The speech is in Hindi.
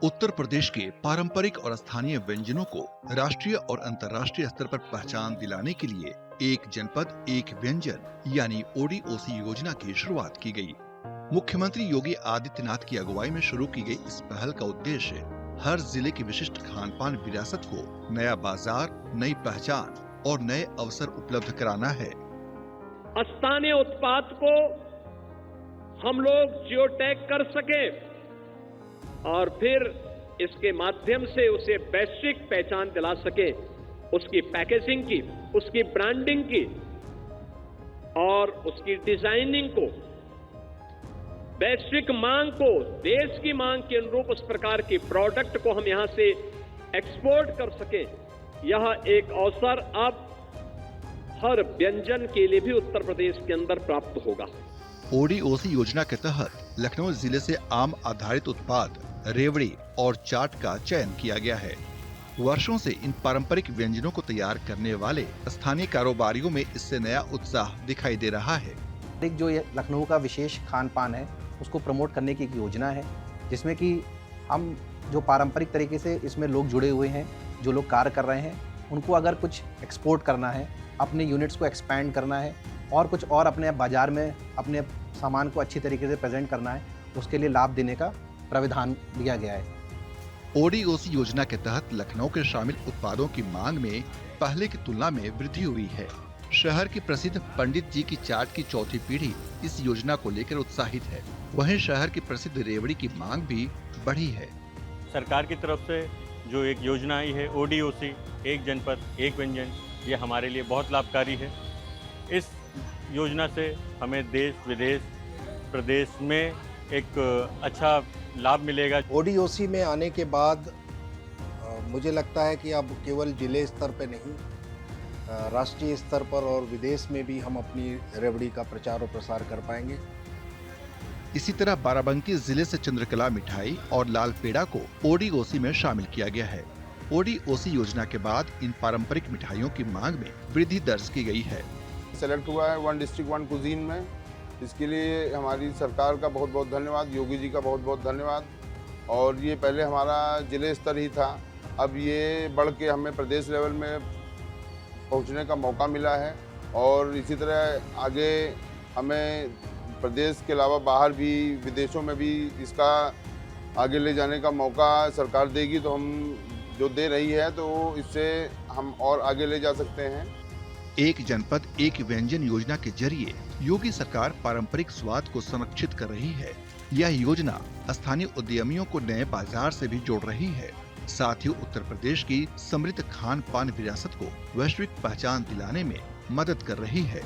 उत्तर प्रदेश के पारंपरिक और स्थानीय व्यंजनों को राष्ट्रीय और अंतर्राष्ट्रीय स्तर पर पहचान दिलाने के लिए एक जनपद एक व्यंजन यानी ओडीओसी योजना की शुरुआत की गई। मुख्यमंत्री योगी आदित्यनाथ की अगुवाई में शुरू की गई इस पहल का उद्देश्य हर जिले की विशिष्ट खान पान विरासत को नया बाजार, नई पहचान और नए अवसर उपलब्ध कराना है। स्थानीय उत्पाद को हम लोग जियो टैग कर सके और फिर इसके माध्यम से उसे वैश्विक पहचान दिला सके, उसकी पैकेजिंग की, उसकी ब्रांडिंग की और उसकी डिजाइनिंग को, वैश्विक मांग को, देश की मांग के अनुरूप उस प्रकार की प्रोडक्ट को हम यहां से एक्सपोर्ट कर सके। यह एक अवसर अब हर व्यंजन के लिए भी उत्तर प्रदेश के अंदर प्राप्त होगा। ओडीओसी योजना के तहत लखनऊ जिले से आम आधारित उत्पाद रेवड़ी और चाट का चयन किया गया है। वर्षों से इन पारंपरिक व्यंजनों को तैयार करने वाले स्थानीय कारोबारियों में इससे नया उत्साह दिखाई दे रहा है। एक जो ये लखनऊ का विशेष खान पान है उसको प्रमोट करने की एक योजना है, जिसमें कि हम जो पारंपरिक तरीके से इसमें लोग जुड़े हुए हैं, जो लोग कार्य कर रहे हैं, उनको अगर कुछ एक्सपोर्ट करना है, अपने यूनिट्स को एक्सपैंड करना है और कुछ और अपने बाजार में अपने सामान को अच्छी तरीके से प्रेजेंट करना है, उसके लिए लाभ देने का प्राविधान दिया गया है। ओडीओसी योजना के तहत लखनऊ के शामिल उत्पादों की मांग में पहले की तुलना में वृद्धि हुई है। शहर की प्रसिद्ध पंडित जी की चाट की चौथी पीढ़ी इस योजना को लेकर उत्साहित है। वहीं शहर की प्रसिद्ध रेवड़ी की मांग भी बढ़ी है। सरकार की तरफ से जो एक योजना आई है ओडीओसी, एक जनपद एक व्यंजन, ये हमारे लिए बहुत लाभकारी है। इस योजना से हमें देश विदेश प्रदेश में एक अच्छा लाभ मिलेगा। ओडीओसी में आने के बाद मुझे लगता है कि अब केवल जिले स्तर पर नहीं, राष्ट्रीय स्तर पर और विदेश में भी हम अपनी रेवड़ी का प्रचार और प्रसार कर पाएंगे। इसी तरह बाराबंकी जिले से चंद्रकला मिठाई और लाल पेड़ा को ओडीओसी में शामिल किया गया है। ओडीओसी योजना के बाद इन पारंपरिक मिठाइयों की मांग में वृद्धि दर्ज की गई है। सेलेक्ट हुआ है वन डिस्ट्रिक्ट वन कुजीन में, इसके लिए हमारी सरकार का बहुत बहुत धन्यवाद, योगी जी का बहुत बहुत धन्यवाद। और ये पहले हमारा जिले स्तर ही था, अब ये बढ़ के हमें प्रदेश लेवल में पहुंचने का मौका मिला है और इसी तरह आगे हमें प्रदेश के अलावा बाहर भी, विदेशों में भी इसका आगे ले जाने का मौका सरकार देगी, तो हम जो दे रही है तो इससे हम और आगे ले जा सकते हैं। एक जनपद एक व्यंजन योजना के जरिए योगी सरकार पारंपरिक स्वाद को संरक्षित कर रही है। यह योजना स्थानीय उद्यमियों को नए बाजार से भी जोड़ रही है, साथ ही उत्तर प्रदेश की समृद्ध खान पान विरासत को वैश्विक पहचान दिलाने में मदद कर रही है।